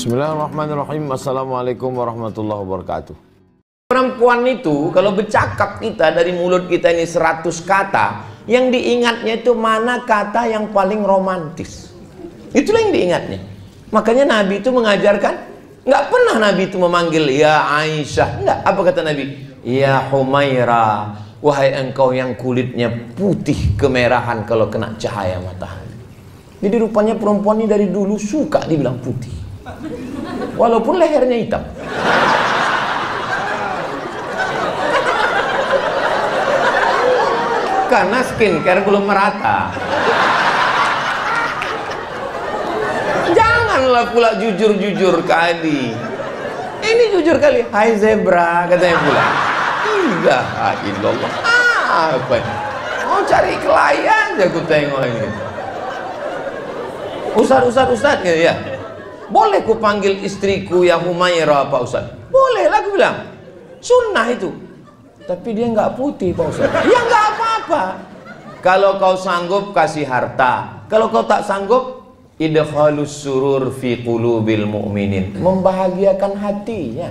Bismillahirrahmanirrahim. Assalamualaikum warahmatullahi wabarakatuh. Perempuan itu kalau bercakap kita dari mulut kita ini 100 kata, yang diingatnya itu mana kata yang paling romantis. Itulah yang diingatnya. Makanya Nabi itu mengajarkan, nggak pernah Nabi itu memanggil ya Aisyah, enggak. Apa kata Nabi? Ya Humaira, wahai engkau yang kulitnya putih kemerahan kalau kena cahaya matahari. Jadi rupanya perempuan ini dari dulu suka dibilang putih, walaupun lehernya hitam. Karena skincare belum merata. Janganlah pula jujur-jujur kali. Ini jujur kali. Hai zebra, katanya pula. Ilaha illallah. Apa ini? Mau cari klien aja aku tengok ini. Ustaz gitu ya. Boleh ku panggil istriku ya Humaira Pak Ustaz? Boleh lah aku bilang. Sunnah itu. Tapi dia nggak putih Pak Ustaz. Ya nggak apa-apa. Kalau kau sanggup kasih harta. Kalau kau tak sanggup, idkhalus surur fi qulubil mu'minin. Membahagiakan hatinya.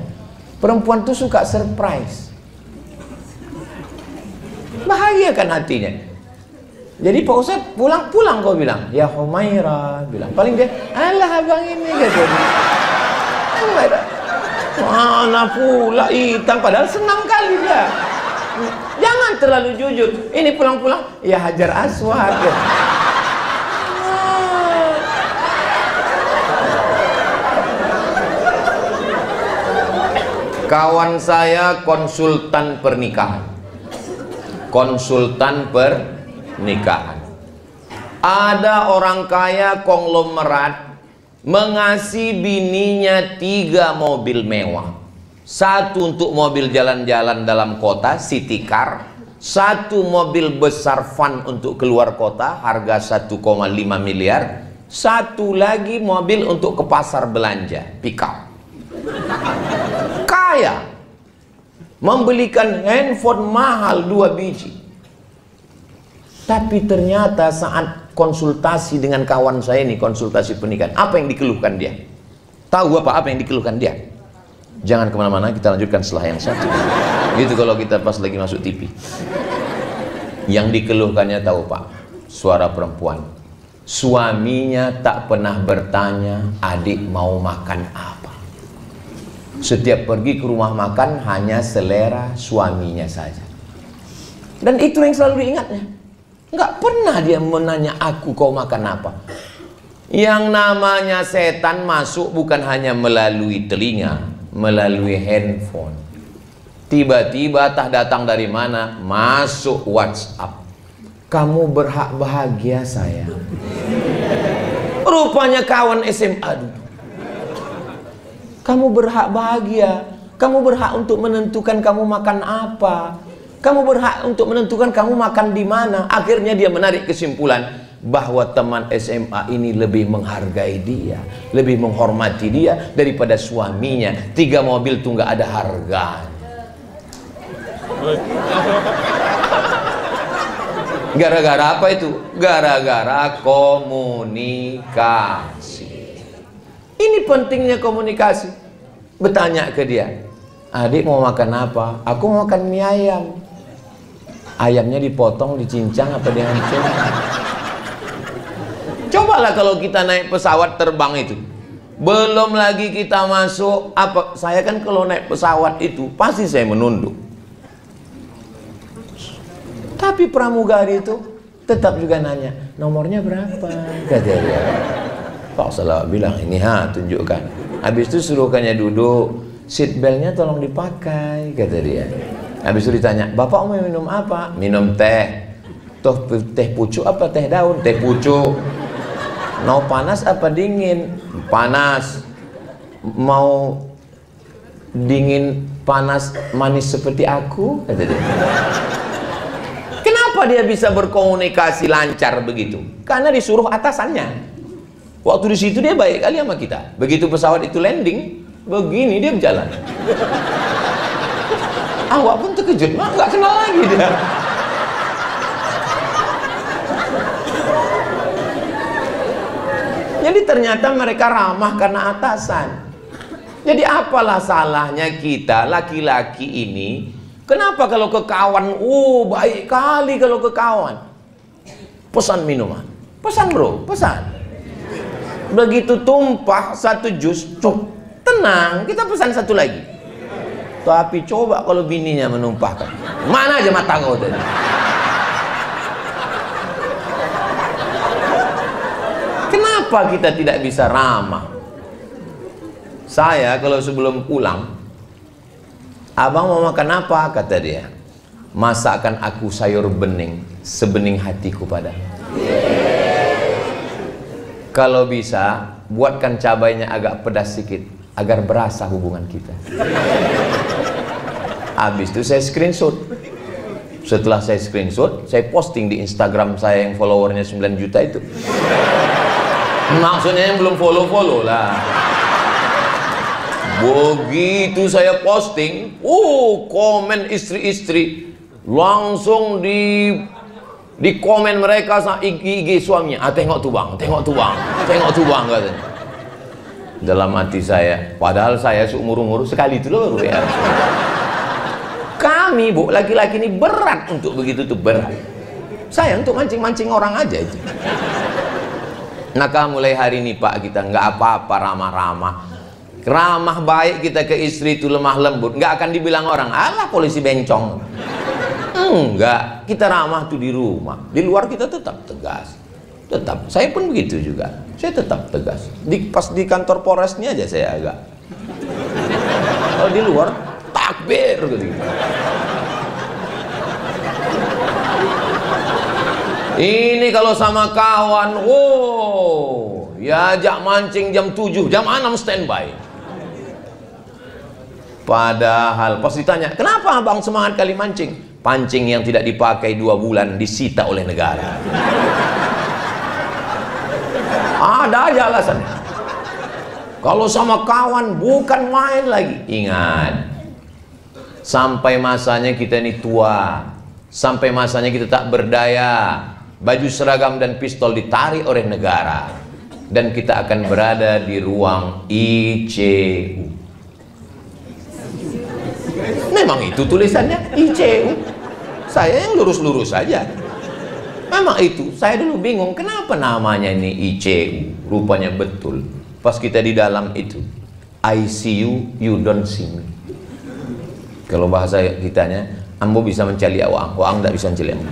Perempuan tuh suka surprise. Bahagiakan hatinya. Jadi Pak Ustaz pulang kau bilang, ya Humaira, bilang. Paling dia, alah abang ini gitu. Humaira. Mana pula hitam, padahal senang kali dia. Jangan terlalu jujur. Ini pulang-pulang, ya Hajar Aswad. Ya. Kawan saya konsultan pernikahan. Konsultan pernikahan. Ada orang kaya konglomerat mengasih bininya 3 mobil mewah. 1 untuk mobil jalan-jalan dalam kota, city car. 1 mobil besar van untuk keluar kota, harga 1,5 miliar. 1 lagi mobil untuk ke pasar belanja, pick up. Kaya. Membelikan handphone mahal 2 biji. Tapi ternyata saat konsultasi dengan kawan saya ini, konsultasi pernikahan, apa yang dikeluhkan dia? Tahu apa yang dikeluhkan dia? Jangan kemana-mana, kita lanjutkan setelah yang satu. Gitu kalau kita pas lagi masuk TV. Yang dikeluhkannya tahu Pak? Suara perempuan. Suaminya tak pernah bertanya, adik mau makan apa. Setiap pergi ke rumah makan hanya selera suaminya saja. Dan itu yang selalu diingatnya. Nggak pernah dia menanya aku kau makan apa. Yang namanya setan masuk bukan hanya melalui telinga, melalui handphone. Tiba-tiba tak datang dari mana, masuk WhatsApp. Kamu berhak bahagia sayang. Rupanya kawan SMA dulu. Kamu berhak bahagia. Kamu berhak untuk menentukan kamu makan apa. Kamu berhak untuk menentukan kamu makan di mana. Akhirnya dia menarik kesimpulan bahwa teman SMA ini lebih menghargai dia, lebih menghormati dia daripada suaminya. 3 mobil tuh nggak ada harganya. Gara-gara apa itu? Gara-gara komunikasi. Ini pentingnya komunikasi. Bertanya ke dia, adik mau makan apa? Aku mau makan mie ayam. Ayamnya dipotong, dicincang apa dihancur? Cobalah kalau kita naik pesawat terbang itu. Belum lagi kita masuk apa? Saya kan kalau naik pesawat itu pasti saya menunduk. Tapi pramugari itu tetap juga nanya, nomornya berapa? Kata dia. Pak Salah bilang, ini tunjukkan. Habis itu suruhkannya duduk, seat beltnya tolong dipakai, kata dia. Habis itu ditanya, bapak mau minum apa? Minum teh. Toh teh pucuk apa teh daun? Teh pucuk. Mau panas apa dingin? Panas. Mau dingin, panas, manis seperti aku? Kata dia. Kenapa dia bisa berkomunikasi lancar begitu? Karena disuruh atasannya. Waktu di situ dia baik kali sama kita. Begitu pesawat itu landing, begini dia berjalan. Awak pun terkejut, nggak kenal lagi dia. Jadi ternyata mereka ramah karena atasan. Jadi apalah salahnya kita laki-laki ini? Kenapa kalau ke kawan, baik kali kalau ke kawan. Pesan minuman, pesan bro, pesan. Begitu tumpah satu jus, cuk, tenang, kita pesan satu lagi. Tapi coba kalau bininya menumpahkan, mana aja mata kau tadi. Kenapa kita tidak bisa ramah? Saya kalau sebelum pulang, abang mau makan apa? Kata dia, masakan aku sayur bening, sebening hatiku padamu. Kalau bisa, buatkan cabainya agak pedas sedikit, agar berasa hubungan kita. Habis itu saya screenshot. Setelah saya screenshot, saya posting di Instagram saya yang followernya 9 juta itu. Maksudnya yang belum follow-follow lah. Begitu saya posting, komen istri-istri langsung di komen mereka sama IG suaminya. Tengok tuh bang, tengok tuh bang, tengok tuh bang, katanya. Dalam hati saya, padahal saya seumur-umur sekali itu loh ya. Kami bu, laki-laki ini berat untuk begitu tuh, berat. Saya untuk mancing-mancing orang aja itu. Maka mulai hari ini pak, kita nggak apa-apa ramah-ramah. Ramah baik kita ke istri itu lemah lembut, nggak akan dibilang orang, alah polisi bencong. Enggak, kita ramah tuh di rumah. Di luar kita tetap tegas. Tetap, saya pun begitu juga. Saya tetap tegas. Pas di kantor Polres ini aja saya agak. Kalau di luar takbir gitu. Ini kalau sama kawan, ya ajak mancing jam 7, jam 6 standby. Padahal pas ditanya, kenapa abang semangat kali mancing? Pancing yang tidak dipakai 2 bulan disita oleh negara. Ada aja alasannya. Kalau sama kawan bukan main lagi. Ingat, sampai masanya kita ini tua, sampai masanya kita tak berdaya, baju seragam dan pistol ditarik oleh negara, dan kita akan berada di ruang ICU. Memang itu tulisannya ICU. Saya yang lurus-lurus saja. Memang itu. Saya dulu bingung kenapa namanya ini ICU. Rupanya betul. Pas kita di dalam itu, I see you, you don't see me. Kalau bahasa kitanya, ambo bisa mencari awang, awang tidak bisa mencari ambo.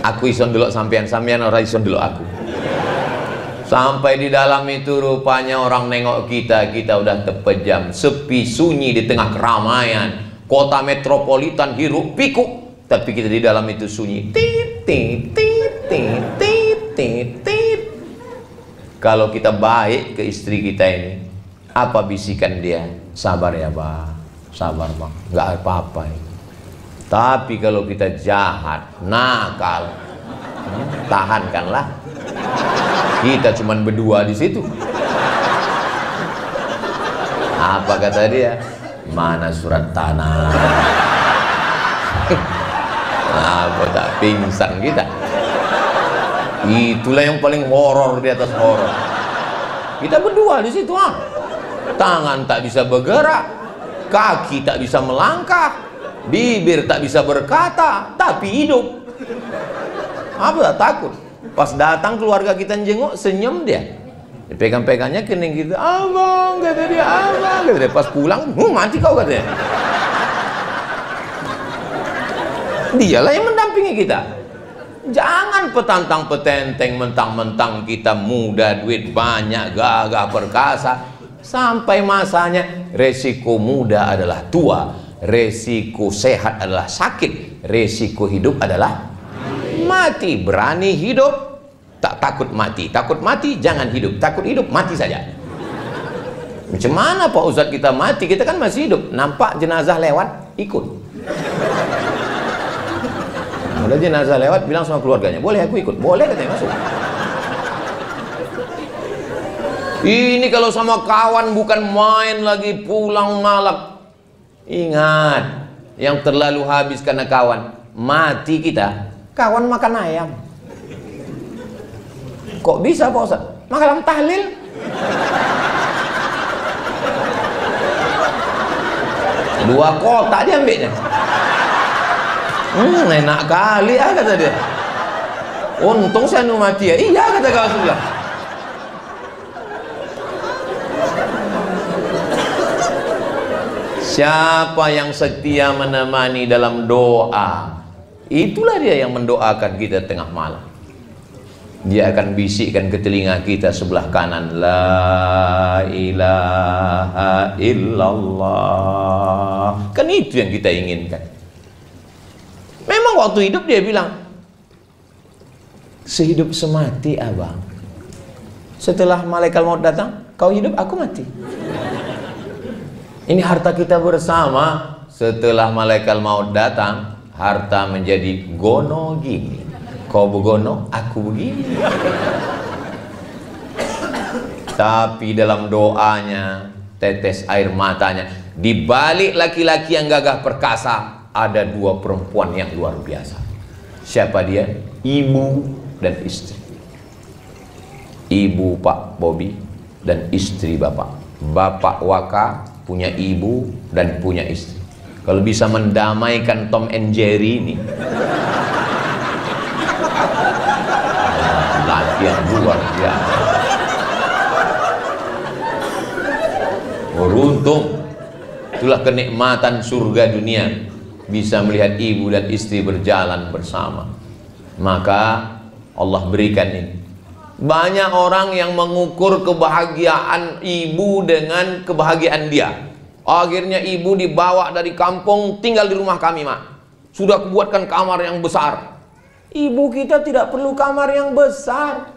Aku ison dulu sampean orang ison dulu aku. Sampai di dalam itu rupanya orang nengok kita udah terpejam, sepi sunyi di tengah keramaian, kota metropolitan hiruk pikuk, tapi kita di dalam itu sunyi. Tit tit tit tit tit tit tit. Kalau kita baik ke istri kita ini, apa bisikan dia? Sabar ya bang, sabar bang, nggak apa-apa ini. Tapi kalau kita jahat, nakal, tahankanlah. Kita cuman berdua di situ. Apa kata dia? Mana surat tanah? Apa tak pingsan kita? Itulah yang paling horor di atas horor. Kita berdua di situ, tangan tak bisa bergerak, kaki tak bisa melangkah, bibir tak bisa berkata, tapi hidup. Apa tak takut? Pas datang keluarga kita jenguk, senyum dia. Dipegang-pegangnya kening kita, abang, kata dia, abang, kata dia. Pas pulang, mati kau, katanya. Dialah yang mendampingi kita. Jangan petantang petenteng, mentang-mentang kita muda, duit banyak, gagah perkasa. Sampai masanya, resiko muda adalah tua, resiko sehat adalah sakit, resiko hidup adalah mati. Berani hidup, tak takut mati. Takut mati, jangan hidup. Takut hidup, mati saja. Macam mana Pak Ustadz kita mati? Kita kan masih hidup. Nampak jenazah lewat, ikut. Udah jenazah lewat, bilang sama keluarganya, boleh aku ikut? Boleh, katanya, masuk. Ini kalau sama kawan bukan main lagi, pulang malam. Ingat, yang terlalu habis karena kawan, mati kita. Kawan makan ayam. Kok bisa Pak Ustaz? Malam tahlil. Dua kotak dia ambilnya. Enak kali kata dia. Untung saya mati ya. Iya kata kawan sebelah. Siapa yang setia menemani dalam doa, itulah dia yang mendoakan kita tengah malam. Dia akan bisikkan ke telinga kita sebelah kanan, la ilaha illallah. Kan itu yang kita inginkan. Memang waktu hidup dia bilang, sehidup semati abang. Setelah malaikat maut datang, kau hidup, aku mati. Ini harta kita bersama. Setelah malaikat maut datang, harta menjadi gono gini. Kau begono, aku begini. Tapi dalam doanya, tetes air matanya, di balik laki-laki yang gagah perkasa, ada dua perempuan yang luar biasa. Siapa dia? Ibu dan istri. Ibu Pak Bobi dan istri Bapak. Bapak Waka punya ibu dan punya istri. Kalau bisa mendamaikan Tom and Jerry ini, laki yang luar biasa. Beruntung, itulah kenikmatan surga dunia, bisa melihat ibu dan istri berjalan bersama. Maka Allah berikan ini. Banyak orang yang mengukur kebahagiaan ibu dengan kebahagiaan dia. Akhirnya ibu dibawa dari kampung, tinggal di rumah kami, Mak. Sudah kubuatkan kamar yang besar. Ibu kita tidak perlu kamar yang besar.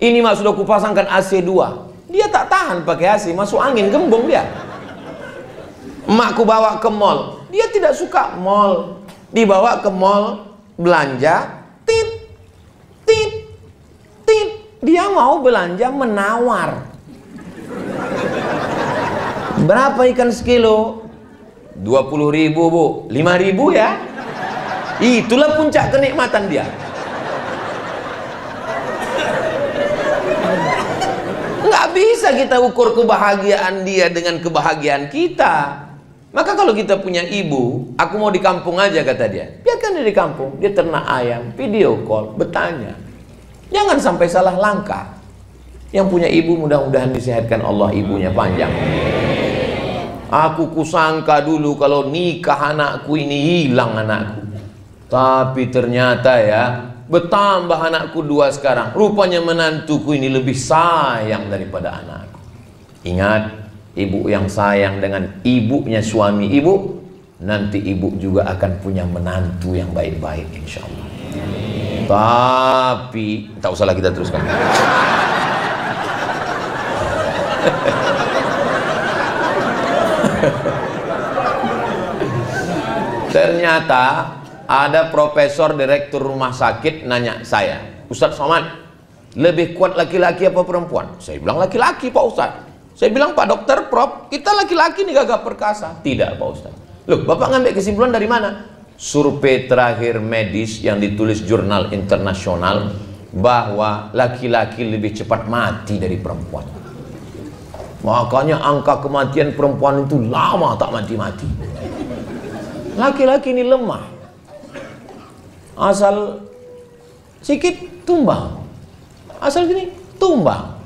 Ini Mak, sudah kupasangkan AC 2. Dia tak tahan pakai AC, masuk angin, gembung dia. Emak ku bawa ke mall. Dia tidak suka mall. Dibawa ke mall, belanja, tit, tit, tit. Dia mau belanja menawar. Berapa ikan sekilo? 20.000 Bu. 5.000 ya. Itulah puncak kenikmatan dia. Nggak bisa kita ukur kebahagiaan dia dengan kebahagiaan kita. Maka kalau kita punya ibu, aku mau di kampung aja kata dia. Biarkan dia di kampung, dia ternak ayam, video call, bertanya. Jangan sampai salah langkah. Yang punya ibu mudah-mudahan disehatkan Allah, ibunya panjang. Aku kusangka dulu kalau nikah anakku ini hilang anakku. Tapi ternyata ya, bertambah anakku 2 sekarang. Rupanya menantuku ini lebih sayang daripada anakku. Ingat, ibu yang sayang dengan ibunya suami ibu, nanti ibu juga akan punya menantu yang baik-baik insya Allah. Tapi tak usahlah kita teruskan. Ternyata ada profesor direktur rumah sakit nanya saya, Ustadz Somad, lebih kuat laki-laki apa perempuan? Saya bilang laki-laki Pak Ustadz. Saya bilang Pak Dokter, Prof, kita laki-laki nih gagah perkasa. Tidak Pak Ustadz. Loh, Bapak ngambil kesimpulan dari mana? Survei terakhir medis yang ditulis jurnal internasional bahwa laki-laki lebih cepat mati dari perempuan. Makanya angka kematian perempuan itu lama tak mati-mati. Laki-laki ini lemah. Asal sikit tumbang. Asal gini tumbang.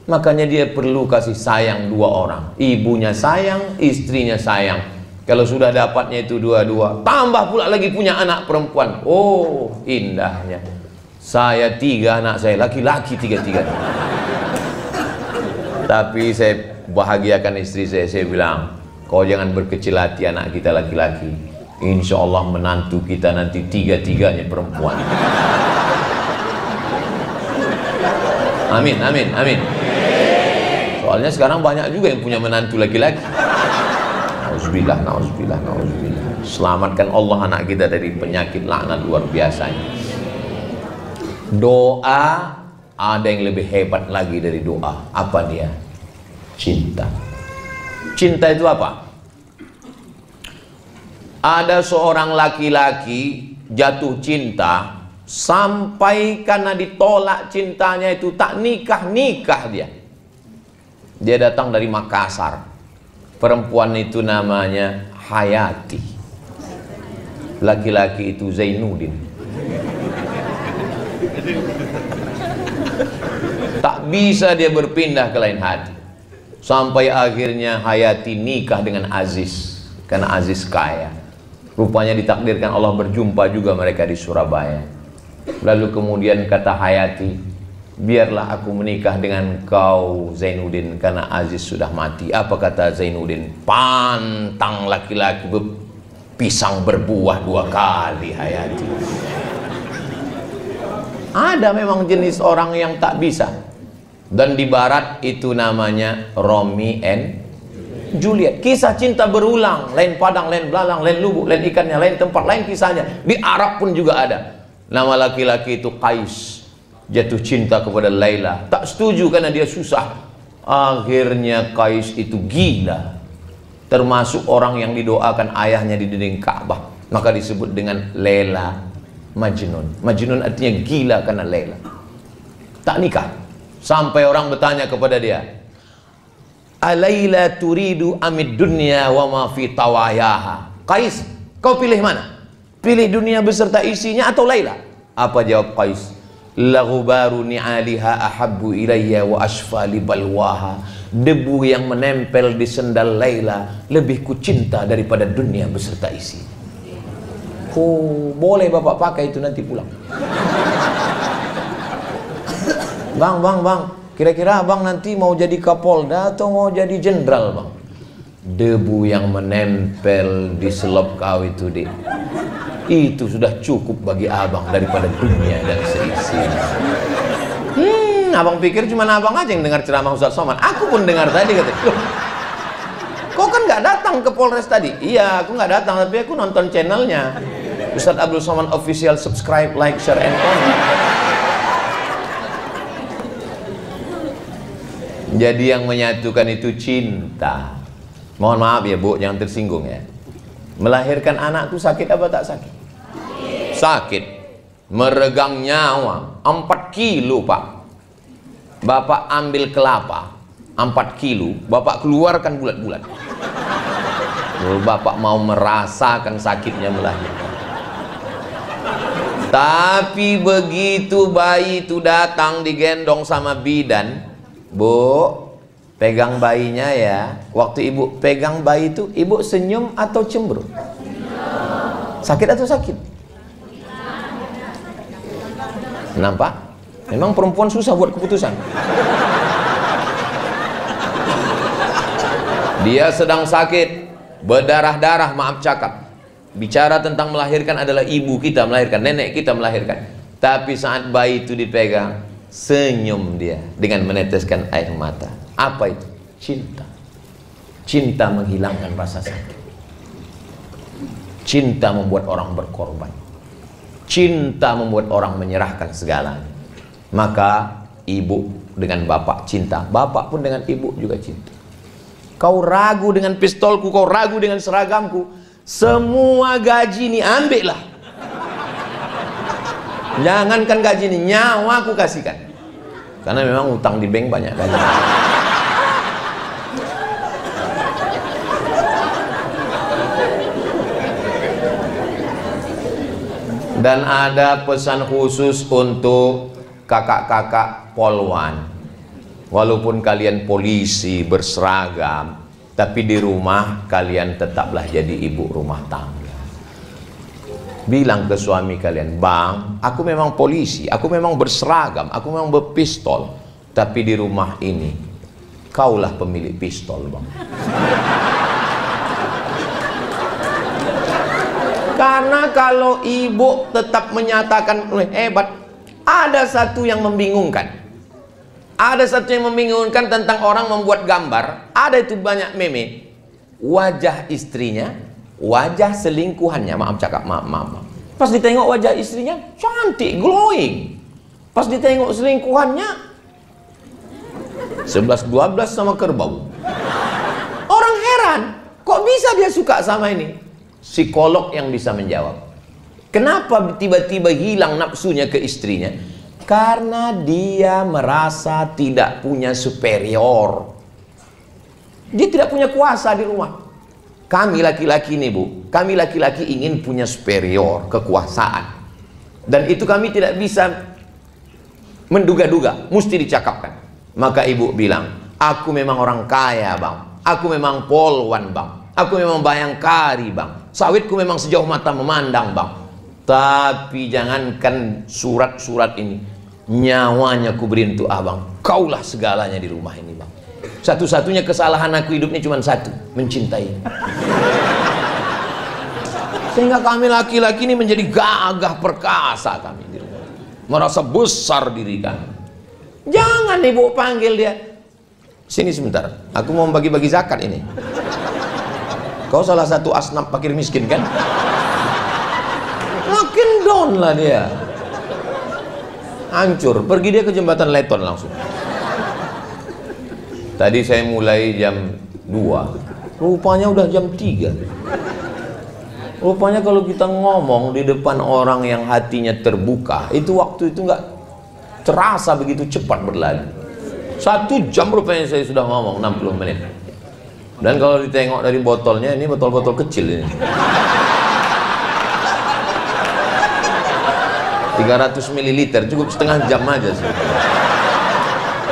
Makanya dia perlu kasih sayang 2 orang. Ibunya sayang, istrinya sayang. Kalau sudah dapatnya itu 2-2, tambah pula lagi punya anak perempuan. Oh, indahnya. Saya 3 anak saya, laki-laki 3-3. Tapi saya bahagiakan istri saya bilang, kau jangan berkecil hati anak kita laki-laki. Insya Allah menantu kita nanti 3-3-nya perempuan. Amin, amin, amin. Soalnya sekarang banyak juga yang punya menantu laki-laki. Nauzubillah, nauzubillah, nauzubillah. Selamatkan Allah anak kita dari penyakit laknat luar biasanya. Doa ada yang lebih hebat lagi dari doa. Apa dia? Cinta. Cinta itu apa? Ada seorang laki-laki jatuh cinta Sampai karena ditolak cintanya itu tak nikah dia. Dia datang dari Makassar. Perempuan itu namanya Hayati. Laki-laki itu Zainuddin. Tak bisa dia berpindah ke lain hati. Sampai akhirnya Hayati nikah dengan Aziz. Karena Aziz kaya. Rupanya ditakdirkan Allah berjumpa juga mereka di Surabaya. Lalu kemudian kata Hayati, biarlah aku menikah dengan kau Zainuddin, karena Aziz sudah mati. Apa kata Zainuddin? Pantang laki-laki pisang berbuah 2 kali, Hayati. Ada memang jenis orang yang tak bisa. Dan di barat itu namanya Romeo and Juliet. Kisah cinta berulang, lain padang, lain belalang, lain lubuk, lain ikannya, lain tempat, lain kisahnya. Di Arab pun juga ada. Nama laki-laki itu Qais. Jatuh cinta kepada Laila. Tak setuju karena dia susah. Akhirnya Qais itu gila. Termasuk orang yang didoakan ayahnya di dinding Ka'bah. Maka disebut dengan Laila Majnun. Majnun artinya gila karena Laila. Tak nikah. Sampai orang bertanya kepada dia, Alaila turidu amid dunya wa ma fi tawayaha. Qais, kau pilih mana? Pilih dunia beserta isinya atau Laila? Apa jawab Qais? Laghubaru ni'aliha ahabbu ilayya wa ashfa li balwaha. Debu yang menempel di sendal Laila lebih ku cinta daripada dunia beserta isi. Oh, boleh bapak pakai itu nanti pulang. Bang, kira-kira abang nanti mau jadi Kapolda atau mau jadi jenderal, bang? Debu yang menempel di selop kau itu, Dik, itu sudah cukup bagi abang daripada dunia dan seisinya. Abang pikir cuma abang aja yang dengar ceramah Ustaz Somad? Aku pun dengar tadi, kata. Loh, kau kan nggak datang ke Polres tadi? Iya, aku nggak datang, tapi aku nonton channelnya Ustaz Abdul Somad Official. Subscribe, like, share, and comment. Jadi yang menyatukan itu cinta. Mohon maaf ya Bu, jangan tersinggung ya. Melahirkan anak itu sakit apa tak sakit? Sakit. Meregang nyawa 4 kilo Pak. Bapak ambil kelapa 4 kilo, Bapak keluarkan bulat-bulat. Bapak mau merasakan sakitnya melahirkan. Tapi begitu bayi itu datang digendong sama bidan, Bu, pegang bayinya ya. Waktu ibu pegang bayi itu, ibu senyum atau cemberut? Sakit atau sakit? Nampak? Memang perempuan susah buat keputusan. Dia sedang sakit, berdarah-darah, maaf cakap. Bicara tentang melahirkan adalah ibu kita melahirkan, nenek kita melahirkan. Tapi saat bayi itu dipegang, senyum dia dengan meneteskan air mata. Apa itu? Cinta. Cinta menghilangkan rasa sakit. Cinta membuat orang berkorban. Cinta membuat orang menyerahkan segalanya. Maka ibu dengan bapak cinta, bapak pun dengan ibu juga cinta. Kau ragu dengan pistolku, kau ragu dengan seragamku, semua gaji ini ambillah. Jangankan gaji ini, nyawa aku kasihkan. Karena memang utang di bank banyak kali. Dan ada pesan khusus untuk kakak-kakak polwan. Walaupun kalian polisi berseragam, tapi di rumah kalian tetaplah jadi ibu rumah tangga. Bilang ke suami kalian, Bang, aku memang polisi, aku memang berseragam, aku memang berpistol, tapi di rumah ini kaulah pemilik pistol, Bang. Karena kalau ibu tetap menyatakan hebat, ada satu yang membingungkan. Ada satu yang membingungkan tentang orang membuat gambar. Ada itu banyak meme. Wajah istrinya, wajah selingkuhannya, maaf cakap, maaf. Pas ditengok wajah istrinya, cantik, glowing. Pas ditengok selingkuhannya, 11-12 sama kerbau. Orang heran, kok bisa dia suka sama ini? Psikolog yang bisa menjawab. Kenapa tiba-tiba hilang nafsunya ke istrinya? Karena dia merasa tidak punya superior. Dia tidak punya kuasa di rumah. Kami laki-laki nih Bu, kami laki-laki ingin punya superior, kekuasaan. Dan itu kami tidak bisa menduga-duga, mesti dicakapkan. Maka ibu bilang, aku memang orang kaya bang, aku memang polwan bang, aku memang bayangkari bang, sawitku memang sejauh mata memandang bang. Tapi jangankan surat-surat ini, nyawanya ku beri untuk abang. Kaulah segalanya di rumah ini bang. Satu-satunya kesalahan aku hidup ini cuma satu, mencintai. Sehingga kami laki-laki ini menjadi gagah perkasa kami di rumah. Merasa besar diri kami. Jangan ibu panggil dia. Sini sebentar, aku mau bagi-bagi zakat ini. Kau salah satu asnaf fakir miskin kan? Makin down lah dia. Hancur, pergi dia ke jembatan Leton langsung. Tadi saya mulai jam 2, rupanya udah jam 3. Rupanya kalau kita ngomong di depan orang yang hatinya terbuka, itu waktu itu nggak terasa begitu cepat berlalu. 1 jam rupanya saya sudah ngomong 60 menit. Dan kalau ditengok dari botolnya, ini botol-botol kecil ini. 300 ml, cukup setengah jam aja sih.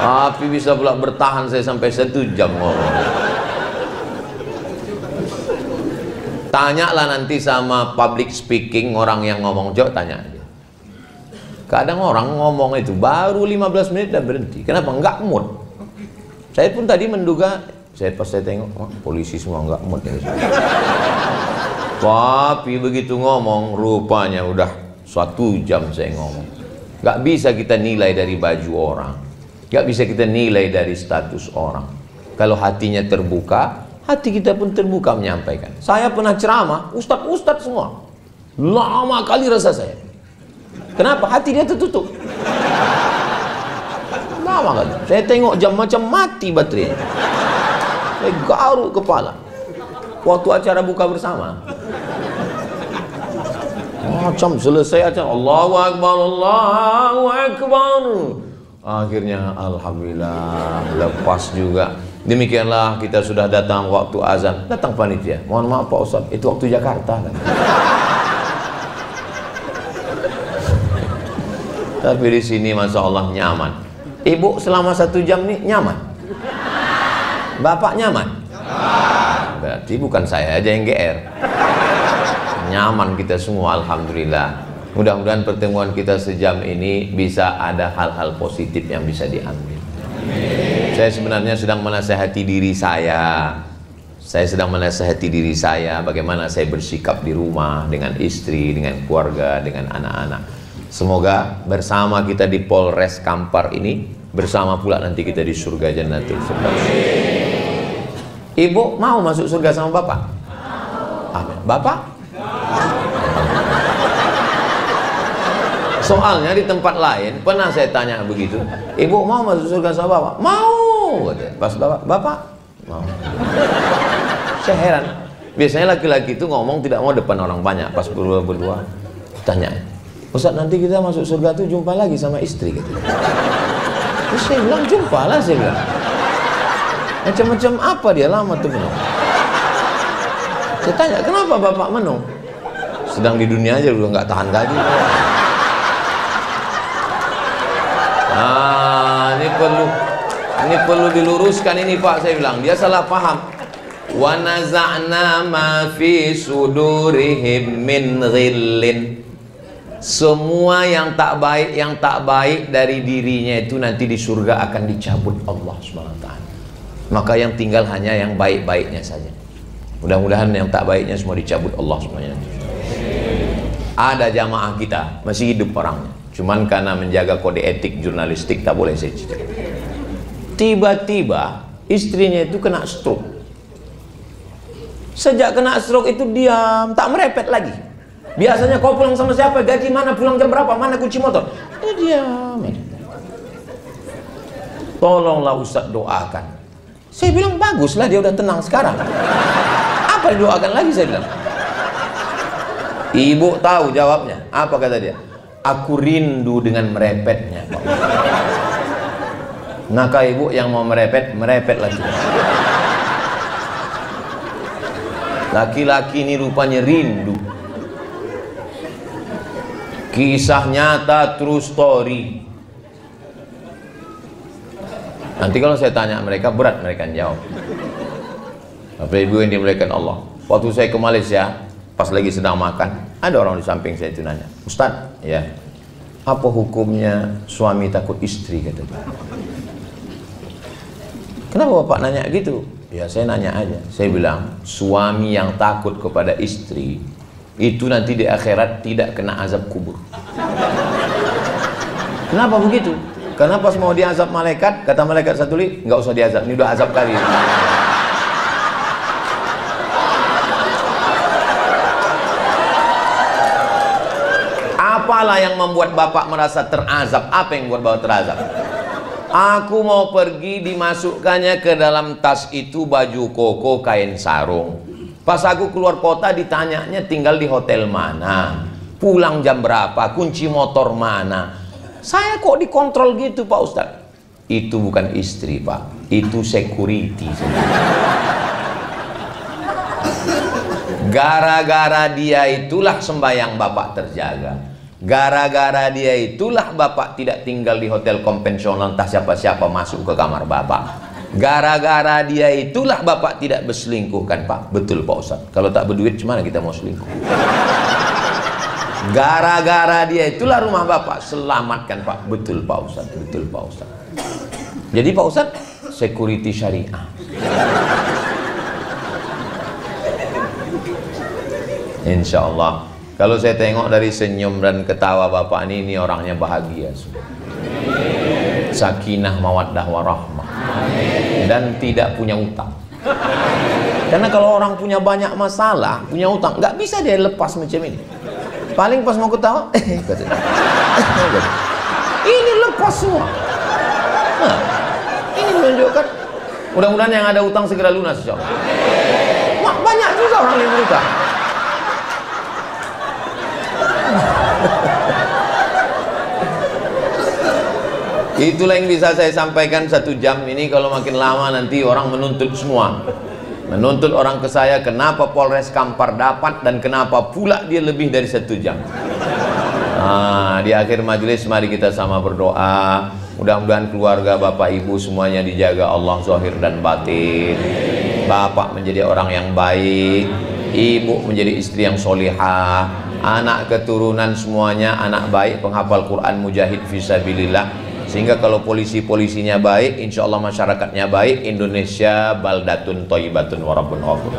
Tapi bisa pula bertahan saya sampai 1 jam ngomong. Tanyalah nanti sama public speaking, orang yang ngomong jauh, tanya aja. Kadang orang ngomong itu baru 15 menit dan berhenti. Kenapa? Enggak mood. Saya pun tadi menduga, pas saya tengok, oh, polisi semua enggak mood ya. Tapi begitu ngomong, rupanya udah 1 jam saya ngomong. Gak bisa kita nilai dari baju orang, gak bisa kita nilai dari status orang. Kalau hatinya terbuka, hati kita pun terbuka menyampaikan. Saya pernah ceramah, ustadz-ustadz semua, lama kali rasa saya. Kenapa? Hati dia tertutup. Lama kali. Saya tengok jam macam mati baterainya. Saya garuk kepala waktu acara buka bersama. Macam selesai acara, Allahu Akbar, Allahu Akbar. Akhirnya alhamdulillah lepas juga. Demikianlah kita sudah datang waktu azan. Datang panitia, mohon maaf Pak Ustaz, itu waktu Jakarta kan? Tapi di sini masya Allah nyaman. Ibu selama 1 jam nih nyaman? Bapak nyaman? Berarti bukan saya aja yang GR. Nyaman kita semua, alhamdulillah. Mudah-mudahan pertemuan kita sejam ini bisa ada hal-hal positif yang bisa diambil. Saya sebenarnya sedang menasihati diri saya. Saya sedang menasihati diri saya bagaimana saya bersikap di rumah dengan istri, dengan keluarga, dengan anak-anak. Semoga bersama kita di Polres Kampar ini, bersama pula nanti kita di surga Jannatul Firdaus. Ibu mau masuk surga sama Bapak? Amin. Bapak? Soalnya di tempat lain pernah saya tanya begitu, ibu mau masuk surga sama Bapak? Mau. Pas Bapak mau. Saya heran. Biasanya laki-laki itu ngomong tidak mau depan orang banyak. Pas berdua tanya, Ustaz nanti kita masuk surga tuh jumpa lagi sama istri gitu. Terus saya bilang jumpa lah, saya bilang. Macam-macam apa dia lama tuh menung. Saya tanya kenapa Bapak menung? Sedang di dunia aja udah nggak tahan lagi. Nah, ini perlu diluruskan ini Pak, saya bilang. Dia salah paham. Wa naza'na ma fi sudurihim min ghillin. Semua yang tak baik dari dirinya itu nanti di surga akan dicabut Allah SWT. Maka yang tinggal hanya yang baik-baiknya saja. Mudah-mudahan yang tak baiknya semua dicabut Allah semuanya. Ada jamaah kita masih hidup orangnya, cuman karena menjaga kode etik jurnalistik tak boleh saya cerita. Tiba-tiba istrinya itu kena stroke. Sejak kena stroke itu diam, tak merepet lagi. Biasanya kau pulang sama siapa, gaji mana, pulang jam berapa, mana kunci motor, dia diam. Tolonglah Ustaz doakan. Saya bilang baguslah dia udah tenang sekarang. Apa didoakan lagi, saya bilang. Ibu tahu jawabnya. Apa kata dia? Aku rindu dengan merepetnya, Pak. Maka ibu yang mau merepet, merepetlah juga. Laki-laki ini rupanya rindu. Kisah nyata, true story. Nanti kalau saya tanya mereka, berat mereka jawab. Bapak Ibu yang dimuliakan Allah, waktu saya ke Malaysia, pas lagi sedang makan, ada orang di samping saya itu nanya, Ustadz, ya, apa hukumnya suami takut istri, kata dia. Kenapa Bapak nanya gitu? Ya saya nanya aja. Saya bilang, suami yang takut kepada istri itu nanti di akhirat tidak kena azab kubur. Kenapa begitu? Karena pas mau diazab malaikat, kata malaikat satu li, nggak usah diazab, ini udah azab kali. Apalah yang membuat Bapak merasa terazab? Apa yang membuat Bapak terazab? Aku mau pergi, dimasukkannya ke dalam tas itu baju koko, kain sarung. Pas aku keluar kota ditanyanya tinggal di hotel mana, pulang jam berapa, kunci motor mana. Saya kok dikontrol gitu Pak Ustadz? Itu bukan istri Pak, itu security. Gara-gara dia itulah sembahyang Bapak terjaga. Gara-gara dia itulah Bapak tidak tinggal di hotel konvensional entah siapa-siapa masuk ke kamar Bapak. Gara-gara dia itulah Bapak tidak berselingkuh kan Pak? Betul Pak Ustadz. Kalau tak berduit gimana kita mau selingkuh? Gara-gara dia itulah rumah Bapak selamatkan Pak. Betul Pak Ustadz. Betul Pak Ustadz. Jadi Pak Ustadz, security syariah. Insya Allah. Kalau saya tengok dari senyum dan ketawa Bapak ini orangnya bahagia. Sakinah, mawaddah, warahmah. Dan tidak punya utang. Karena kalau orang punya banyak masalah, punya utang, nggak bisa dia lepas macam ini. Paling pas mau ketawa, ini lepas semua. Nah, ini menunjukkan, mudah-mudahan yang ada utang segera lunas. Wah, banyak juga orang yang berutang. Itulah yang bisa saya sampaikan 1 jam ini. Kalau makin lama nanti orang menuntut semua. Menuntut orang ke saya, kenapa Polres Kampar dapat dan kenapa pula dia lebih dari 1 jam. Nah, di akhir majelis mari kita sama berdoa. Mudah-mudahan keluarga Bapak Ibu semuanya dijaga Allah zahir dan batin. Bapak menjadi orang yang baik, Ibu menjadi istri yang solihah, anak keturunan semuanya anak baik, penghafal Quran, mujahid fisabilillah. Sehingga kalau polisi-polisinya baik, insya Allah masyarakatnya baik, Indonesia baldatun thayyibatun wa rabbun ghafur.